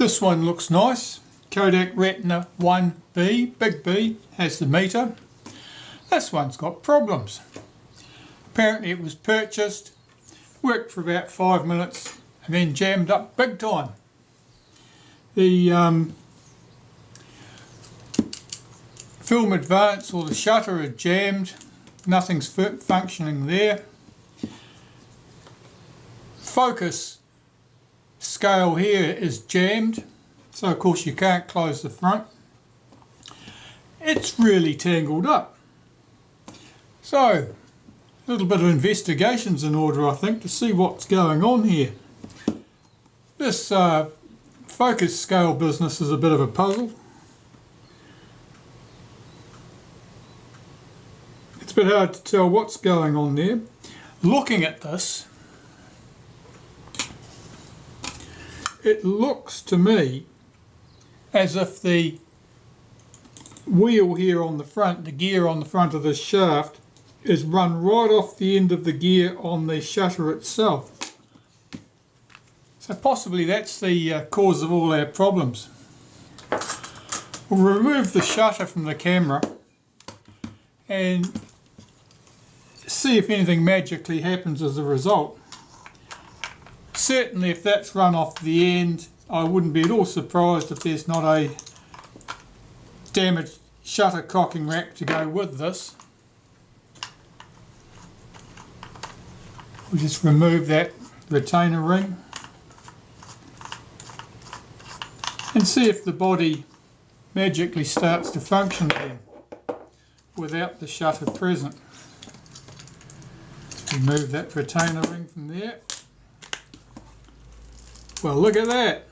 This one looks nice. Kodak Retina IB, big B, has the meter. This one's got problems. Apparently it was purchased, worked for about 5 minutes and then jammed up big time. The film advance or the shutter is jammed, nothing's functioning there. Focus scale here is jammed, so of course you can't close the front. It's really tangled up. So a little bit of investigation's in order, I think, to see what's going on here. This focus scale business is a bit of a puzzle. It's a bit hard to tell what's going on there. Looking at this, it looks to me as if the wheel here on the front, the gear on the front of this shaft, is run right off the end of the gear on the shutter itself. So possibly that's the cause of all our problems. We'll remove the shutter from the camera and see if anything magically happens as a result. Certainly if that's run off the end, I wouldn't be at all surprised if there's not a damaged shutter cocking rack to go with this. We'll just remove that retainer ring and see if the body magically starts to function again without the shutter present. Remove that retainer ring from there. Well, look at that.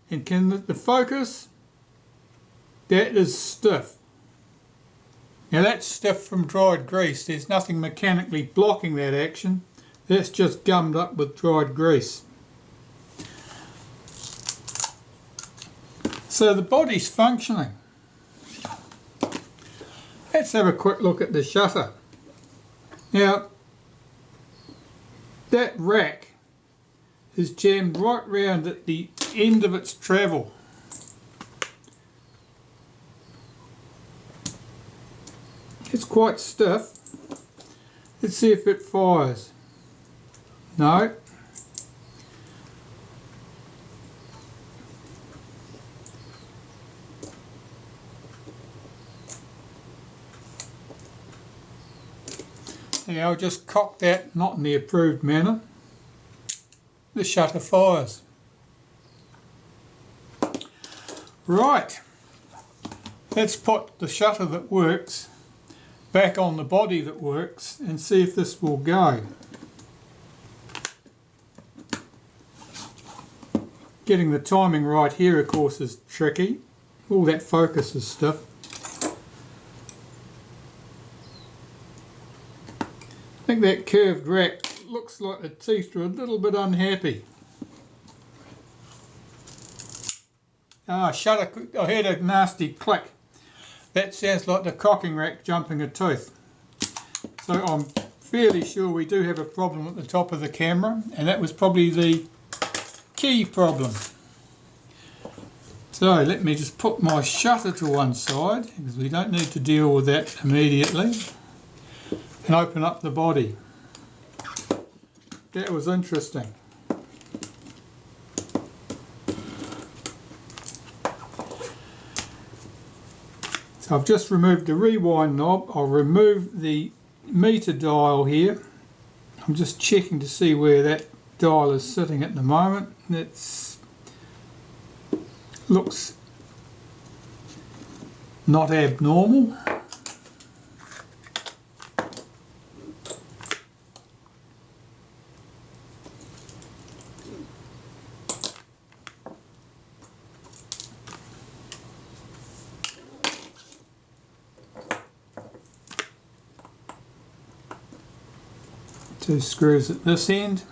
And can the focus? That is stiff. Now that's stiff from dried grease. There's nothing mechanically blocking that action. That's just gummed up with dried grease. So the body's functioning. Let's have a quick look at the shutter. Now, that rack is jammed right round at the end of its travel. It's quite stiff. Let's see if it fires. No. Yeah, I'll just cock that, not in the approved manner. The shutter fires. Right, let's put the shutter that works back on the body that works and see if this will go. Getting the timing right here, of course, is tricky. All that focus is stiff. I think that curved rack looks like the teeth are a little bit unhappy. Ah, shutter, I heard a nasty click. That sounds like the cocking rack jumping a tooth. So I'm fairly sure we do have a problem at the top of the camera, and that was probably the key problem. So let me just put my shutter to one side, because we don't need to deal with that immediately, and open up the body. That was interesting. So I've just removed the rewind knob. I'll remove the meter dial here. I'm just checking to see where that dial is sitting at the moment. It looks not abnormal. Two screws at this end.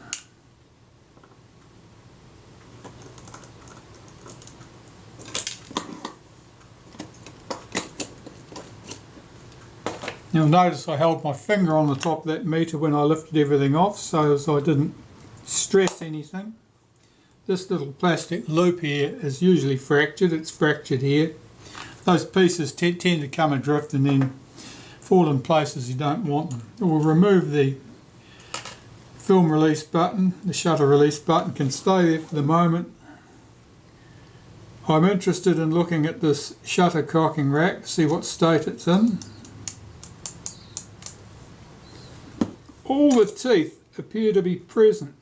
You'll notice I held my finger on the top of that meter when I lifted everything off so as I didn't stress anything. This little plastic loop here is usually fractured. It's fractured here. Those pieces tend to come adrift and then fall in places you don't want them. We'll remove the film release button. The shutter release button can stay there for the moment. I'm interested in looking at this shutter cocking rack to see what state it's in. All the teeth appear to be present.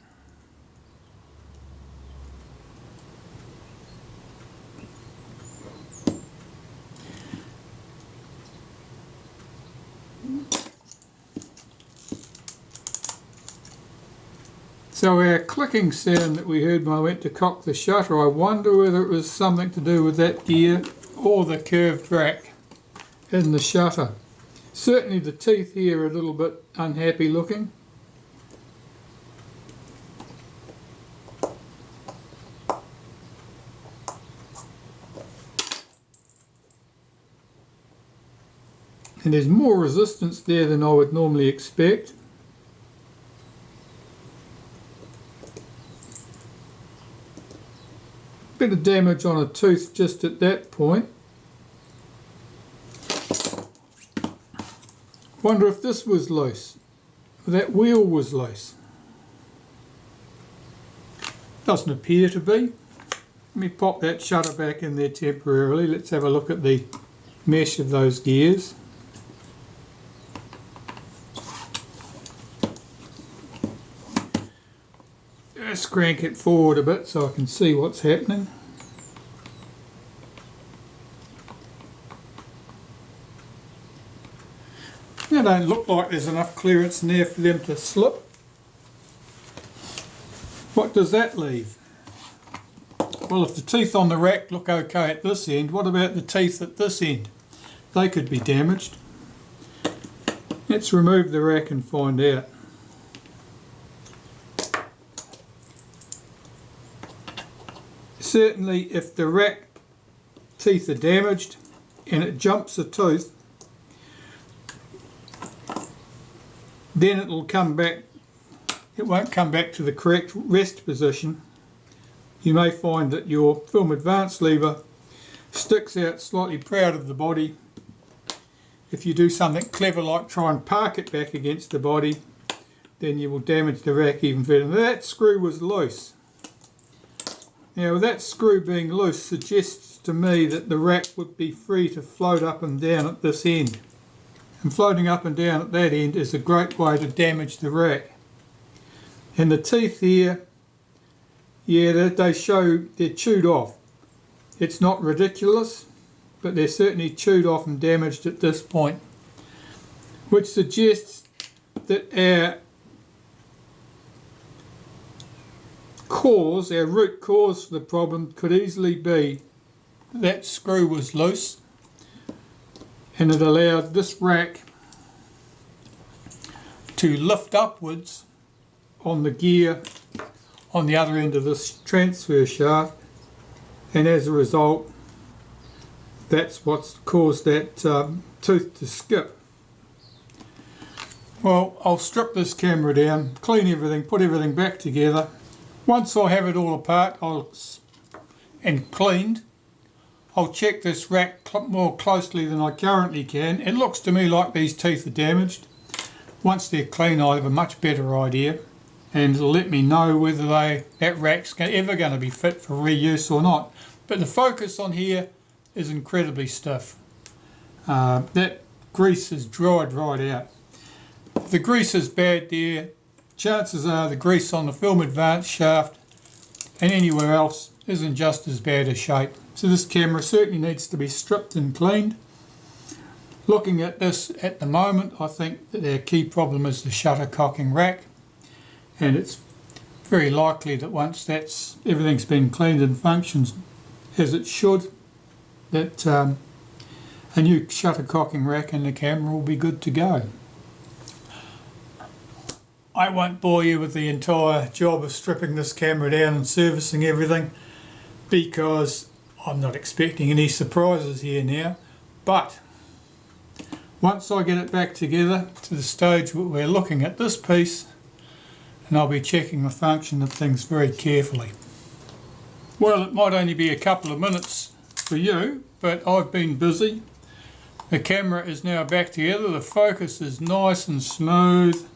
So our clicking sound that we heard when I went to cock the shutter, I wonder whether it was something to do with that gear or the curved rack in the shutter. Certainly the teeth here are a little bit unhappy looking. And there's more resistance there than I would normally expect. Bit of damage on a tooth just at that point. Wonder if this was loose, or that wheel was loose. Doesn't appear to be. Let me pop that shutter back in there temporarily. Let's have a look at the mesh of those gears. Let's crank it forward a bit so I can see what's happening. They don't look like there's enough clearance in there for them to slip. What does that leave? Well, if the teeth on the rack look okay at this end, what about the teeth at this end? They could be damaged. Let's remove the rack and find out. Certainly if the rack teeth are damaged and it jumps a tooth, then it will come back, it won't come back to the correct rest position. You may find that your film advance lever sticks out slightly proud of the body. If you do something clever like try and park it back against the body, then you will damage the rack even further. Now that screw was loose. Now with that screw being loose suggests to me that the rack would be free to float up and down at this end. And floating up and down at that end is a great way to damage the rack. And the teeth here, yeah, they show they're chewed off. It's not ridiculous, but they're certainly chewed off and damaged at this point, which suggests that our root cause for the problem could easily be that screw was loose and it allowed this rack to lift upwards on the gear on the other end of this transfer shaft, and as a result that's what's caused that tooth to skip. Well, I'll strip this camera down, clean everything, put everything back together. Once I have it all apart and cleaned, I'll check this rack more closely than I currently can. It looks to me like these teeth are damaged. Once they're clean, I'll have a much better idea, and it'll let me know whether that rack's ever going to be fit for reuse or not. But the focus on here is incredibly stiff. That grease is dried right out. If the grease is bad there, chances are the grease on the film advance shaft and anywhere else isn't just as bad a shape. So this camera certainly needs to be stripped and cleaned. Looking at this at the moment, I think that our key problem is the shutter cocking rack, and it's very likely that once everything's been cleaned and functions as it should, that a new shutter cocking rack in the camera will be good to go. I won't bore you with the entire job of stripping this camera down and servicing everything, because I'm not expecting any surprises here now. But Once I get it back together to the stage where we're looking at this piece, and I'll be checking the function of things very carefully. Well, it might only be a couple of minutes for you, but I've been busy. The camera is now back together, the focus is nice and smooth,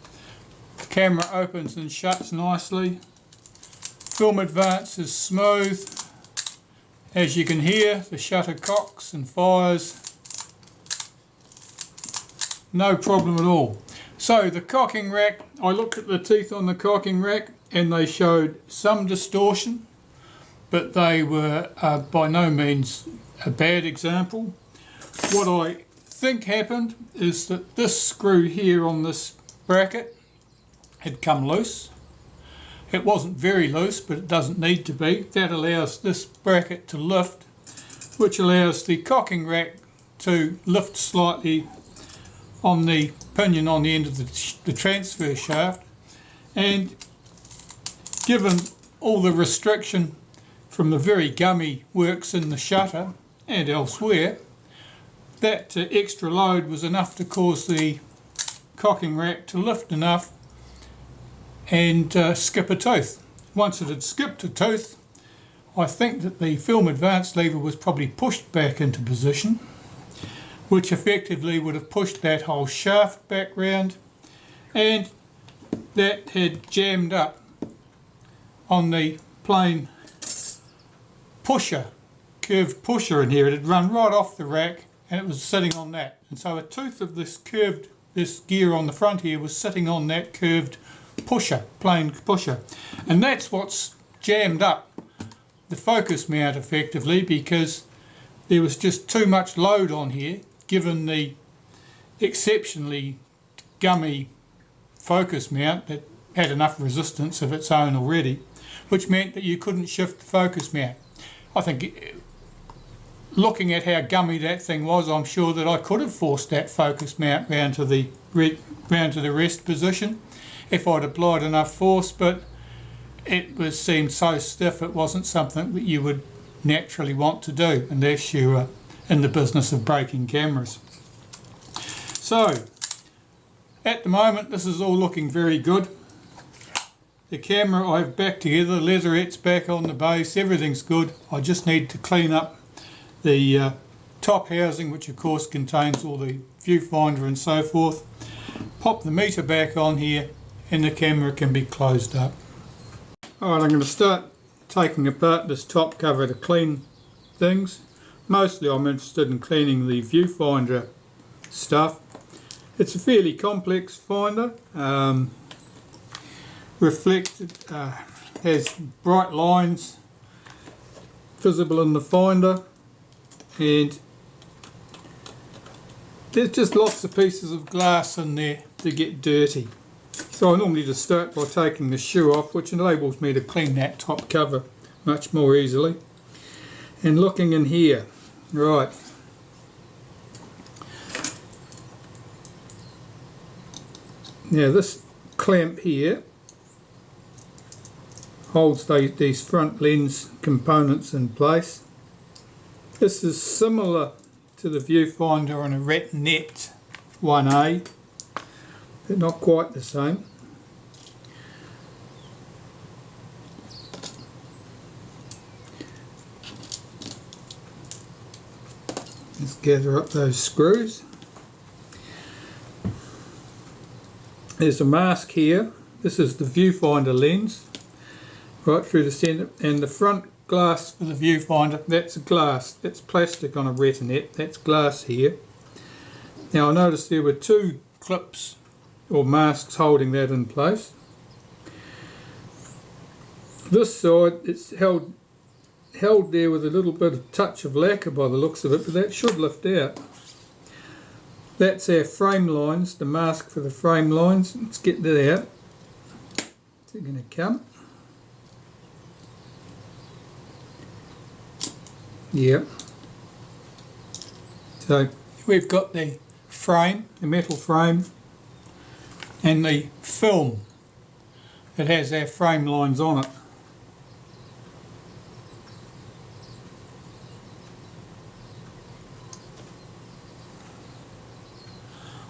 the camera opens and shuts nicely, film advance is smooth, as you can hear the shutter cocks and fires, no problem at all. So the cocking rack, I looked at the teeth on the cocking rack and they showed some distortion, but they were by no means a bad example. What I think happened is that this screw here on this bracket had come loose. It wasn't very loose, but it doesn't need to be. That allows this bracket to lift, which allows the cocking rack to lift slightly on the pinion on the end of the transfer shaft. And given all the restriction from the very gummy works in the shutter and elsewhere, that extra load was enough to cause the cocking rack to lift enough and skip a tooth. Once it had skipped a tooth, I think that the film advance lever was probably pushed back into position, which effectively would have pushed that whole shaft back round, and that had jammed up on the plain pusher, curved pusher in here. It had run right off the rack and it was sitting on that. And so a tooth of this gear on the front here was sitting on that curved pusher, plain pusher. And that's what's jammed up the focus mount effectively, because there was just too much load on here given the exceptionally gummy focus mount that had enough resistance of its own already, which meant that you couldn't shift the focus mount. I think, looking at how gummy that thing was, I'm sure that I could have forced that focus mount round to the rest position if I'd applied enough force, but it seemed so stiff it wasn't something that you would naturally want to do unless you were in the business of breaking cameras. So at the moment this is all looking very good. The camera I've back together, Leatherettes back on the base, everything's good. I just need to clean up the top housing, which of course contains all the viewfinder and so forth. Pop the meter back on here and the camera can be closed up. Alright, I'm going to start taking apart this top cover to clean things. Mostly I'm interested in cleaning the viewfinder stuff. It's a fairly complex finder. Reflected, has bright lines visible in the finder, and there's just lots of pieces of glass in there to get dirty. So I normally just start by taking the shoe off, which enables me to clean that top cover much more easily. And looking in here, right, now this clamp here holds these front lens components in place. This is similar to the viewfinder on a Retinette 1A, but not quite the same. Let's gather up those screws. There's a mask here. This is the viewfinder lens, right through the centre, and the front glass for the viewfinder, that's glass, that's plastic on a Retinette, that's glass here. Now I noticed there were two clips or masks holding that in place. This side, it's held there with a little bit of touch of lacquer by the looks of it, but that should lift out. That's our frame lines, the mask for the frame lines. Let's get that out. Is it going to come? Yep. So we've got the frame, the metal frame, and the film that has our frame lines on it.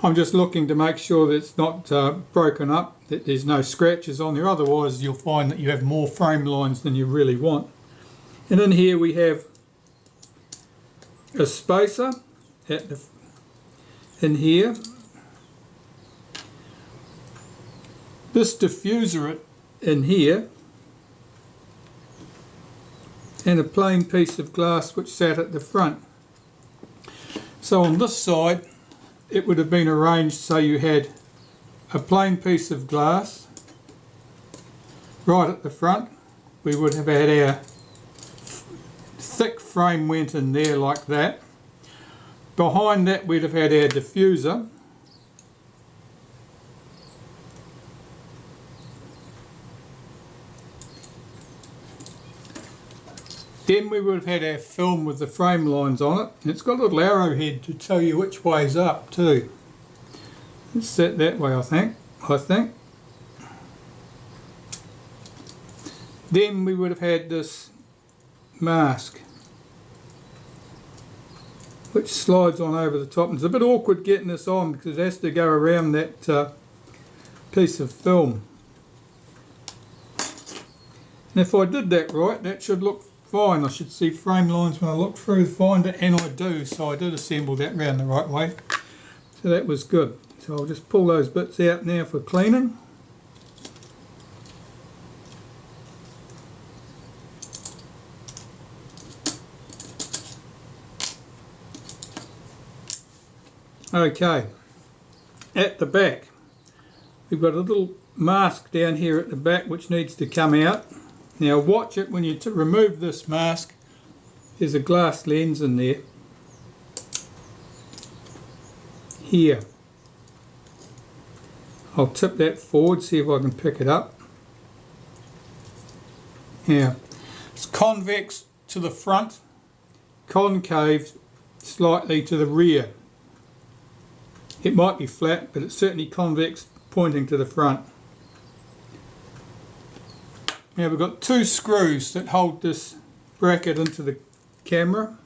I'm just looking to make sure that it's not broken up, that there's no scratches on there, otherwise you'll find that you have more frame lines than you really want. And in here we have a spacer in here. This diffuser in here, and a plain piece of glass which sat at the front. So on this side it would have been arranged so you had a plain piece of glass right at the front. We would have had our thick frame went in there like that. Behind that we'd have had our diffuser. Then we would have had our film with the frame lines on it. And it's got a little arrowhead to tell you which way's up too. It's set that way, I think. Then we would have had this mask, which slides on over the top. And it's a bit awkward getting this on because it has to go around that piece of film. And if I did that right, that should look fine. I should see frame lines when I look through the finder, and I do, so I did assemble that round the right way. So that was good. So I'll just pull those bits out now for cleaning. Okay, at the back we've got a little mask down here at the back which needs to come out. Now watch it when you remove this mask. There's a glass lens in there. Here. I'll tip that forward, see if I can pick it up. Now, it's convex to the front, concave slightly to the rear. It might be flat, but it's certainly convex pointing to the front. Now we've got two screws that hold this bracket into the camera.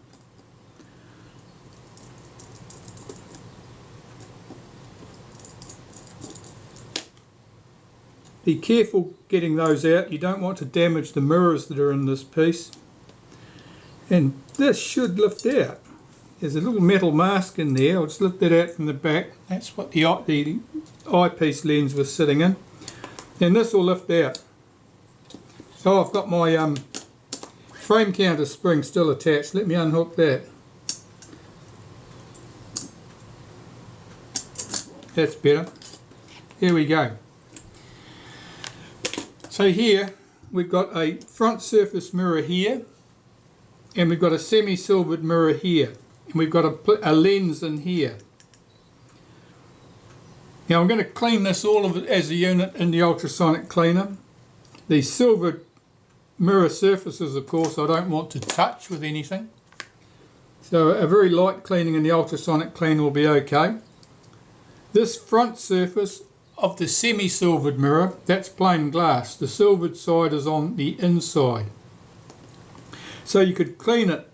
Be careful getting those out. You don't want to damage the mirrors that are in this piece. And this should lift out. There's a little metal mask in there. I'll just lift that out from the back. That's what the eyepiece lens was sitting in. And this will lift out. So I've got my frame counter spring still attached. Let me unhook that. That's better. Here we go. So here we've got a front surface mirror here, and we've got a semi-silvered mirror here, and we've got a lens in here. Now I'm going to clean this all of it as a unit in the ultrasonic cleaner. The silvered mirror surfaces, of course, I don't want to touch with anything. So a very light cleaning in the ultrasonic cleaner will be okay. This front surface of the semi-silvered mirror, that's plain glass. The silvered side is on the inside. So you could clean it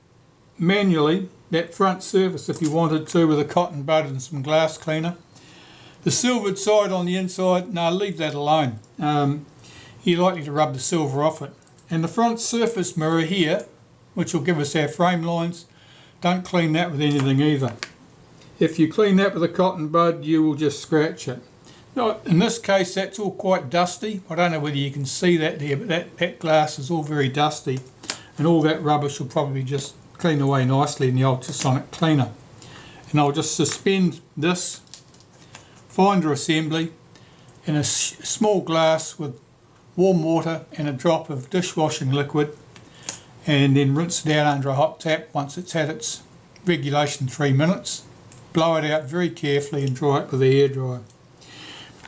manually, that front surface, if you wanted to, with a cotton bud and some glass cleaner. The silvered side on the inside, no, leave that alone. You're likely to rub the silver off it. And the front surface mirror here, which will give us our frame lines, don't clean that with anything either. If you clean that with a cotton bud, you will just scratch it. Now, in this case, that's all quite dusty. I don't know whether you can see that there, but that glass is all very dusty, and all that rubbish will probably just clean away nicely in the ultrasonic cleaner. And I'll just suspend this finder assembly in a small glass with warm water and a drop of dishwashing liquid, and then rinse it out under a hot tap once it's had its regulation 3 minutes. Blow it out very carefully and dry it with a hairdryer.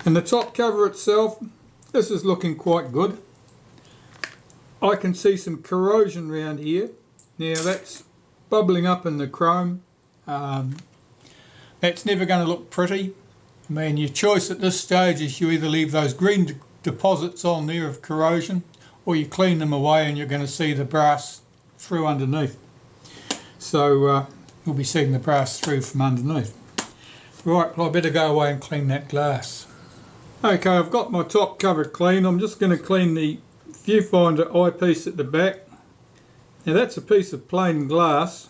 And the top cover itself, this is looking quite good. I can see some corrosion around here. Now that's bubbling up in the chrome. That's never going to look pretty. I mean, your choice at this stage is you either leave those green deposits on there of corrosion, or you clean them away and you're going to see the brass through underneath. So you'll be seeing the brass through from underneath. Right, well I better go away and clean that glass. Okay, I've got my top cover clean. I'm just going to clean the viewfinder eyepiece at the back. Now that's a piece of plain glass.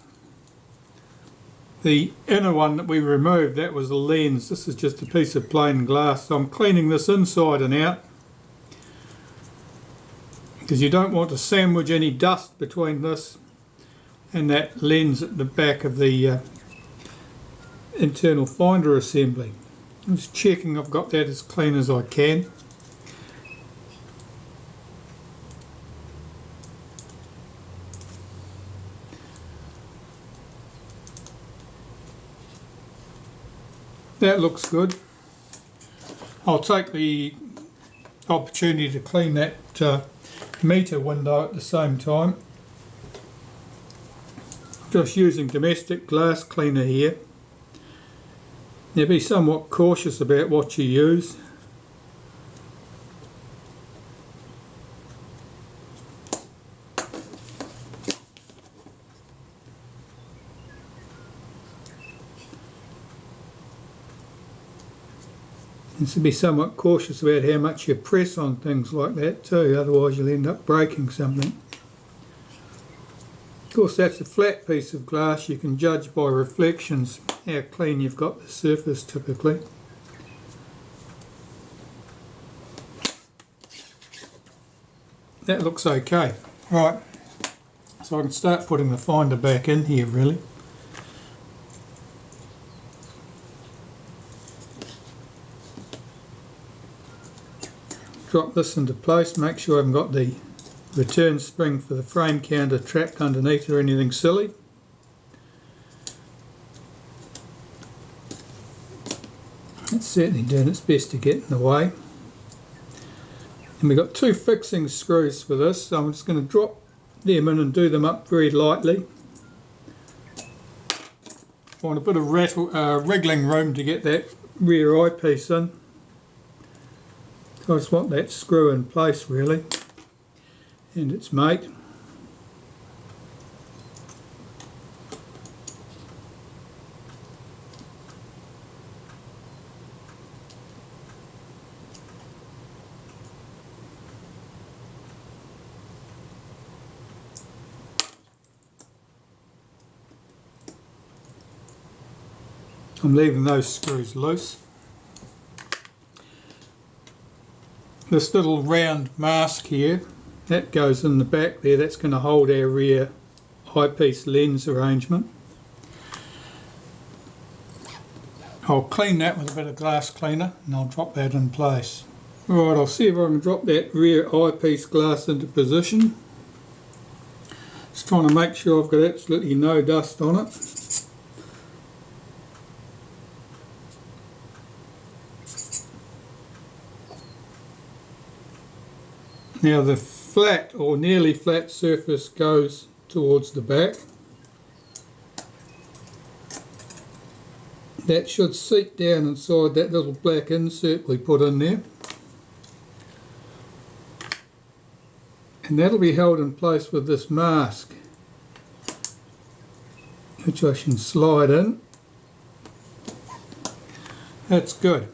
The inner one that we removed, that was the lens. This is just a piece of plain glass. So I'm cleaning this inside and out, because you don't want to sandwich any dust between this and that lens at the back of the internal finder assembly. I'm just checking I've got that as clean as I can. That looks good. I'll take the opportunity to clean that meter window at the same time. Just using domestic glass cleaner here. Now be somewhat cautious about what you use. And so be somewhat cautious about how much you press on things like that too, otherwise you'll end up breaking something. Of course that's a flat piece of glass, you can judge by reflections how clean you've got the surface typically. That looks okay. Right, so I can start putting the finder back in here really. Drop this into place, make sure I haven't got the return spring for the frame counter trapped underneath or anything silly. It's certainly doing its best to get in the way. And we've got two fixing screws for this, so I'm just going to drop them in and do them up very lightly. Want a bit of wriggling room to get that rear eyepiece in. So I just want that screw in place really, and its mate. I'm leaving those screws loose. This little round mask here, that goes in the back there, that's going to hold our rear eyepiece lens arrangement. I'll clean that with a bit of glass cleaner and I'll drop that in place. Right, I'll see if I can drop that rear eyepiece glass into position. Just trying to make sure I've got absolutely no dust on it. Now the flat or nearly flat surface goes towards the back. That should seat down inside that little black insert we put in there. And that'll be held in place with this mask, which I can slide in. That's good.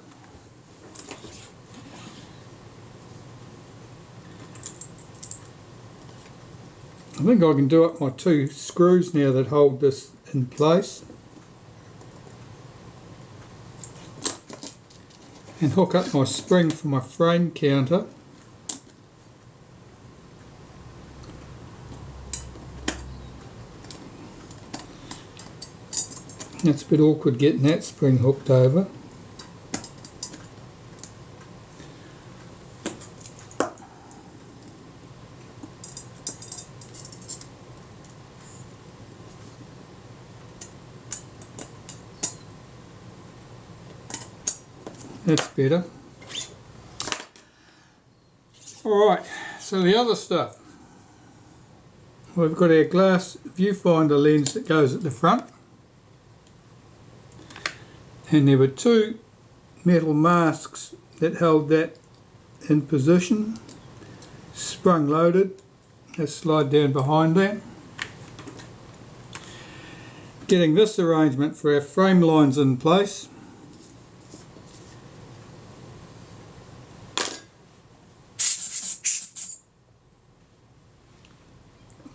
I think I can do up my two screws now that hold this in place, and hook up my spring for my frame counter. That's a bit awkward getting that spring hooked over. That's better. Alright, so the other stuff. We've got our glass viewfinder lens that goes at the front. And there were two metal masks that held that in position. Sprung loaded. Let's slide down behind that. Getting this arrangement for our frame lines in place.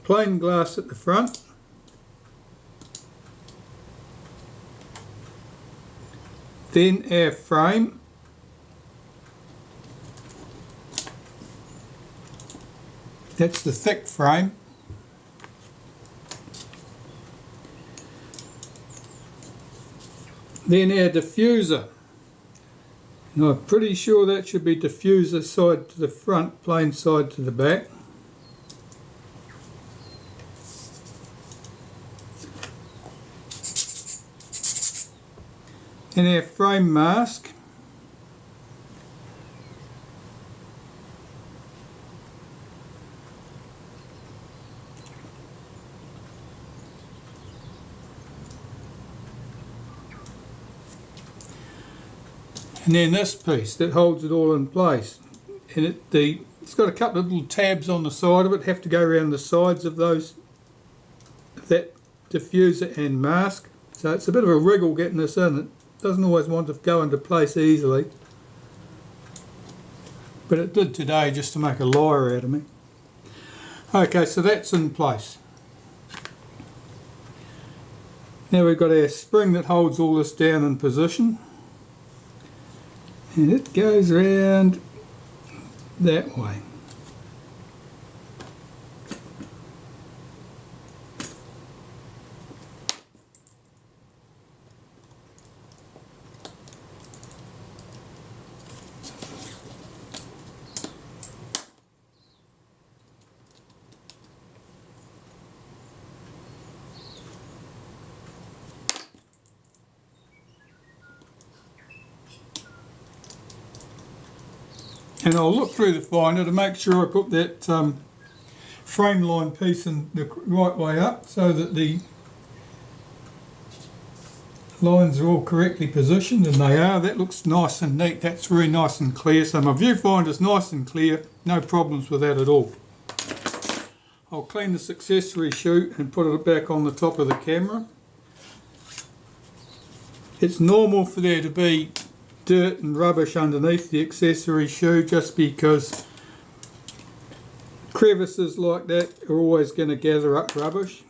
plain glass at the front, then our frame, that's the thick frame, then our diffuser. Now I'm pretty sure that should be diffuser side to the front, plain side to the back. And our frame mask. And then this piece that holds it all in place, and it's got a couple of little tabs on the side of it, have to go around the sides of that diffuser and mask, so it's a bit of a wriggle getting this in. It doesn't always want to go into place easily, but it did today just to make a liar out of me. Okay, so that's in place. Now we've got our spring that holds all this down in position. And it goes around that way. And I'll look through the finder to make sure I put that frame line piece in the right way up so that the lines are all correctly positioned, and they are. That looks nice and neat. That's very nice and clear. So my viewfinder is nice and clear. No problems with that at all. I'll clean this accessory shoe and put it back on the top of the camera. It's normal for there to be dirt and rubbish underneath the accessory shoe, just because crevices like that are always going to gather up rubbish,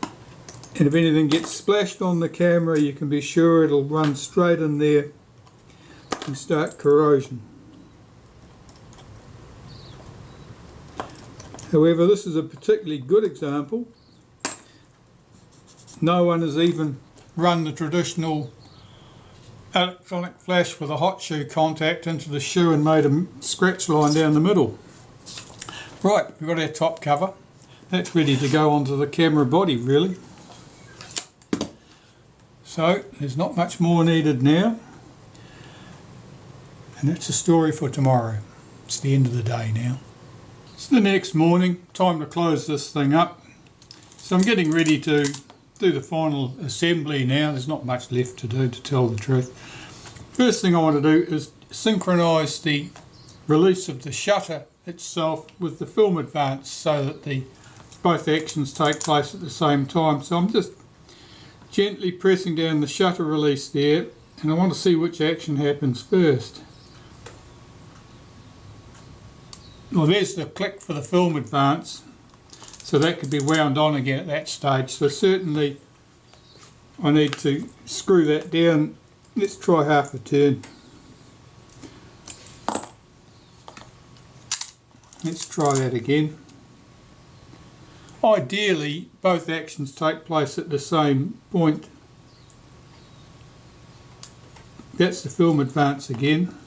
and if anything gets splashed on the camera, you can be sure it'll run straight in there and start corrosion. However, this is a particularly good example. No one has even run the traditional electronic flash with a hot shoe contact into the shoe and made a scratch line down the middle. Right, we've got our top cover. That's ready to go onto the camera body, really. So there's not much more needed now, and that's a story for tomorrow. It's the end of the day now. It's the next morning, time to close this thing up. So I'm getting ready to do the final assembly now. There's not much left to do, to tell the truth. First thing I want to do is synchronise the release of the shutter itself with the film advance so that both actions take place at the same time. So I'm just gently pressing down the shutter release there, and I want to see which action happens first. Well, there's the click for the film advance. So that could be wound on again at that stage. So certainly I need to screw that down. Let's try half a turn. Let's try that again. Ideally, both actions take place at the same point. That's the film advance again.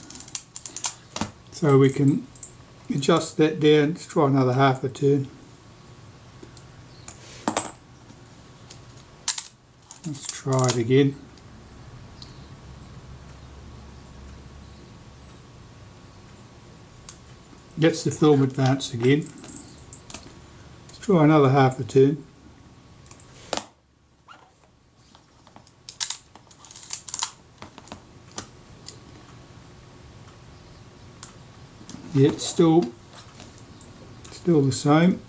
So we can adjust that down. Let's try another half a turn. Let's try it again. That's the film advance again. Let's try another half a turn. Yeah, it's still the same.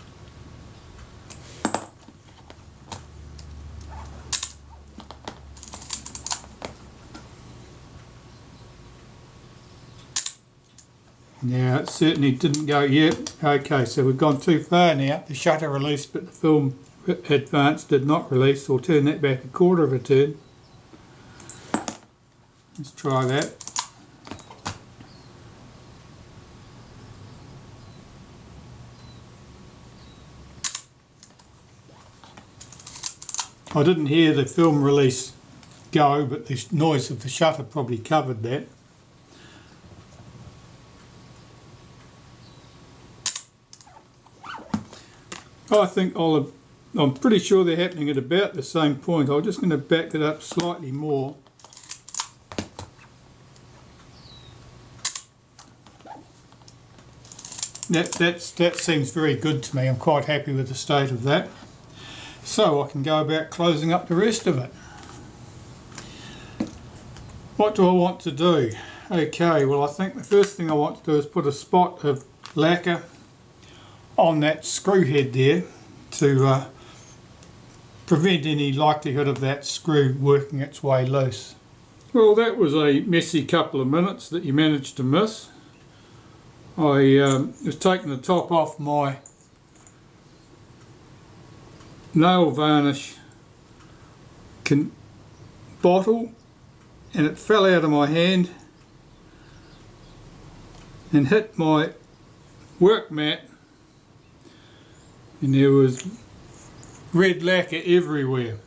Yeah, it certainly didn't go yet. Okay, so we've gone too far now. The shutter released, but the film advance did not release. So we'll turn that back a quarter of a turn. Let's try that. I didn't hear the film release go, but the noise of the shutter probably covered that. I think I'm pretty sure they're happening at about the same point. I'm just going to back it up slightly more. That seems very good to me. I'm quite happy with the state of that. So I can go about closing up the rest of it. What do I want to do? Okay, well I think the first thing I want to do is put a spot of lacquer on that screw head there to prevent any likelihood of that screw working its way loose. Well, that was a messy couple of minutes that you managed to miss. I was taking the top off my nail varnish bottle and it fell out of my hand and hit my work mat, and there was red lacquer everywhere.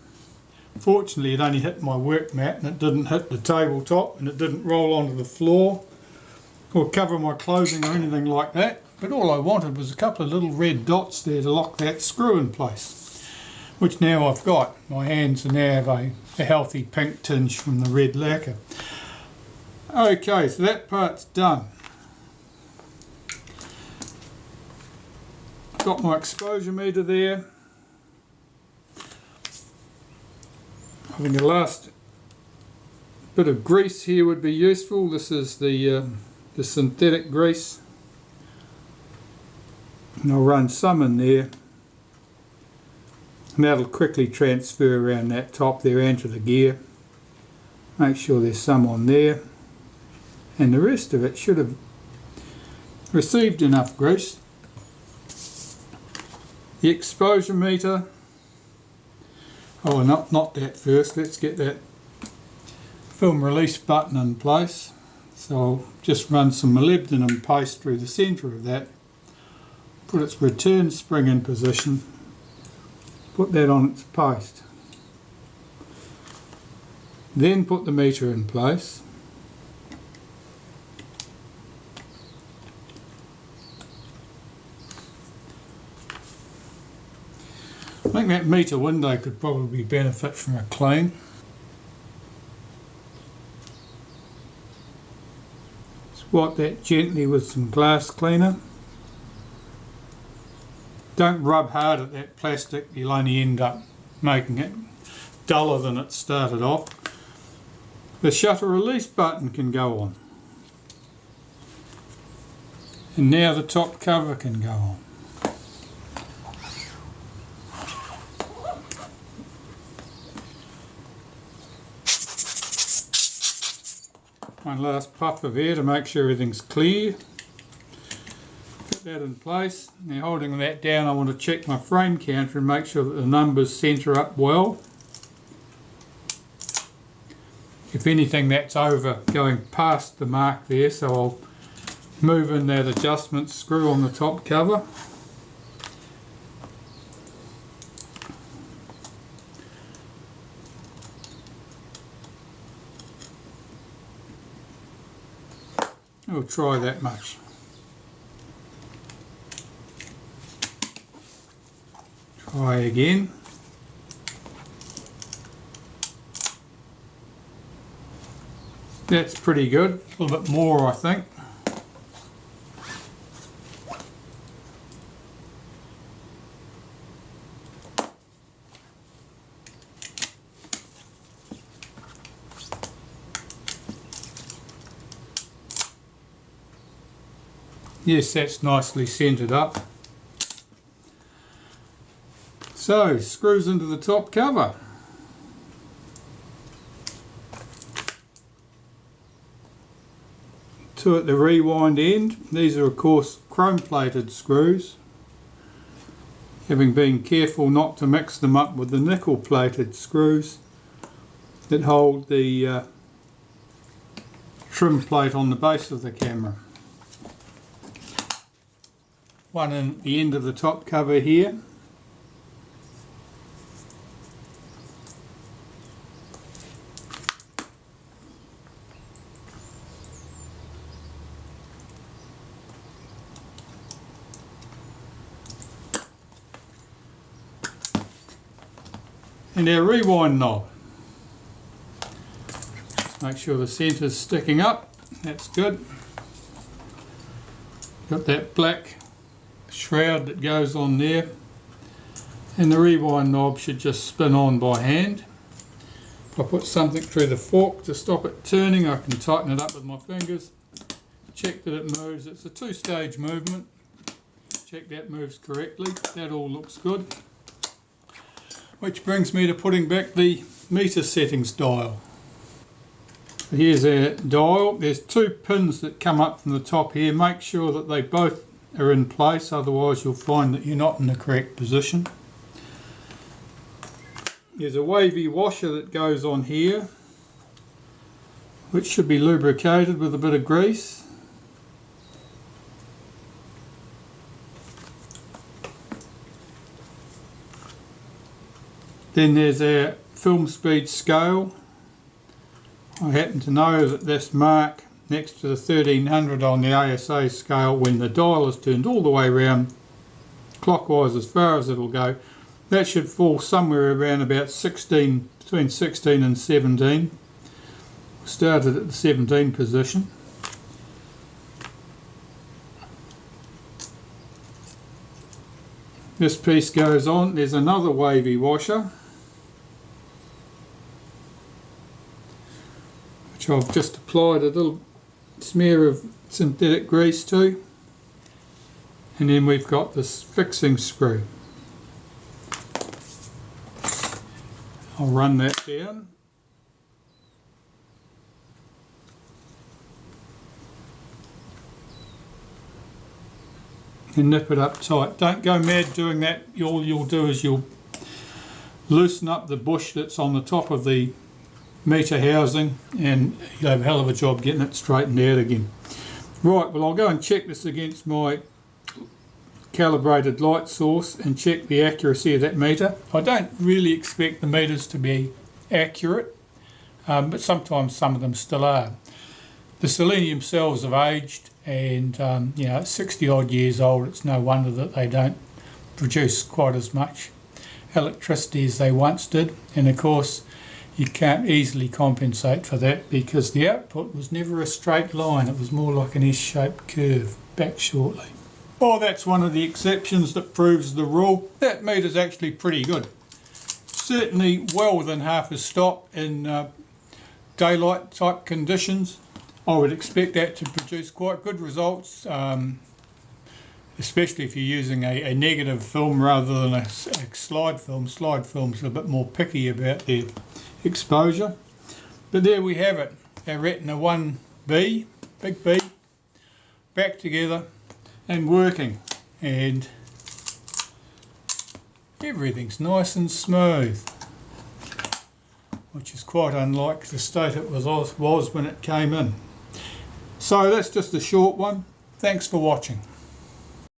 Fortunately it only hit my work mat and it didn't hit the tabletop and it didn't roll onto the floor or cover my clothing or anything like that, but all I wanted was a couple of little red dots there to lock that screw in place, which now I've got. My hands now have a healthy pink tinge from the red lacquer. Okay, so that part's done. Got my exposure meter there. I think the last bit of grease here would be useful. This is the synthetic grease, and I'll run some in there, and that'll quickly transfer around that top there and to the gear. Make sure there's some on there, and the rest of it should have received enough grease. The exposure meter, oh, not that first. Let's get that film release button in place. So I'll just run some molybdenum paste through the centre of that, put its return spring in position, put that on its paste, then put the meter in place. I think that meter window could probably benefit from a clean. Wipe that gently with some glass cleaner. Don't rub hard at that plastic, you'll only end up making it duller than it started off. The shutter release button can go on. And now the top cover can go on. One last puff of air to make sure everything's clear. Put that in place. Now holding that down, I want to check my frame counter and make sure that the numbers centre up well. If anything, that's over going past the mark there, so I'll move in that adjustment screw on the top cover. We'll try that much. Try again. That's pretty good. A little bit more, I think. Yes, that's nicely centred up. So, screws into the top cover. two at the rewind end. These are of course chrome plated screws, having been careful not to mix them up with the nickel plated screws that hold the trim plate on the base of the camera. One in the end of the top cover here. And our rewind knob. Just make sure the centre's sticking up, that's good. Got that black shroud that goes on there, and the rewind knob should just spin on by hand. If I put something through the fork to stop it turning, I can tighten it up with my fingers, check that it moves. It's a two-stage movement, check that moves correctly, that all looks good. Which brings me to putting back the meter settings dial. Here's our dial. There's two pins that come up from the top here. Make sure that they both are in place, otherwise you'll find that you're not in the correct position. There's a wavy washer that goes on here, which should be lubricated with a bit of grease. Then there's our film speed scale. I happen to know that this mark next to the 1300 on the ASA scale, when the dial is turned all the way around clockwise as far as it'll go, that should fall somewhere around about 16, between 16 and 17. Started at the 17 position. This piece goes on. There's another wavy washer, which I've just applied a little smear of synthetic grease to. And then we've got this fixing screw. I'll run that down. And nip it up tight. Don't go mad doing that. All you'll do is you'll loosen up the bush that's on the top of the meter housing, and you'll have a hell of a job getting it straightened out again. Right, well I'll go and check this against my calibrated light source and check the accuracy of that meter. I don't really expect the meters to be accurate, but sometimes some of them still are. The selenium cells have aged, and you know, at 60 odd years old, it's no wonder that they don't produce quite as much electricity as they once did. And of course you can't easily compensate for that, because the output was never a straight line, it was more like an S-shaped curve. Back shortly. Well, that's one of the exceptions that proves the rule. That meter's actually pretty good. Certainly well within half a stop in daylight type conditions. I would expect that to produce quite good results, especially if you're using a negative film rather than a slide film. Slide films are a bit more picky about their exposure. But there we have it, our Retina 1B, big B, back together and working, and everything's nice and smooth, which is quite unlike the state it was when it came in. So that's just a short one. Thanks for watching.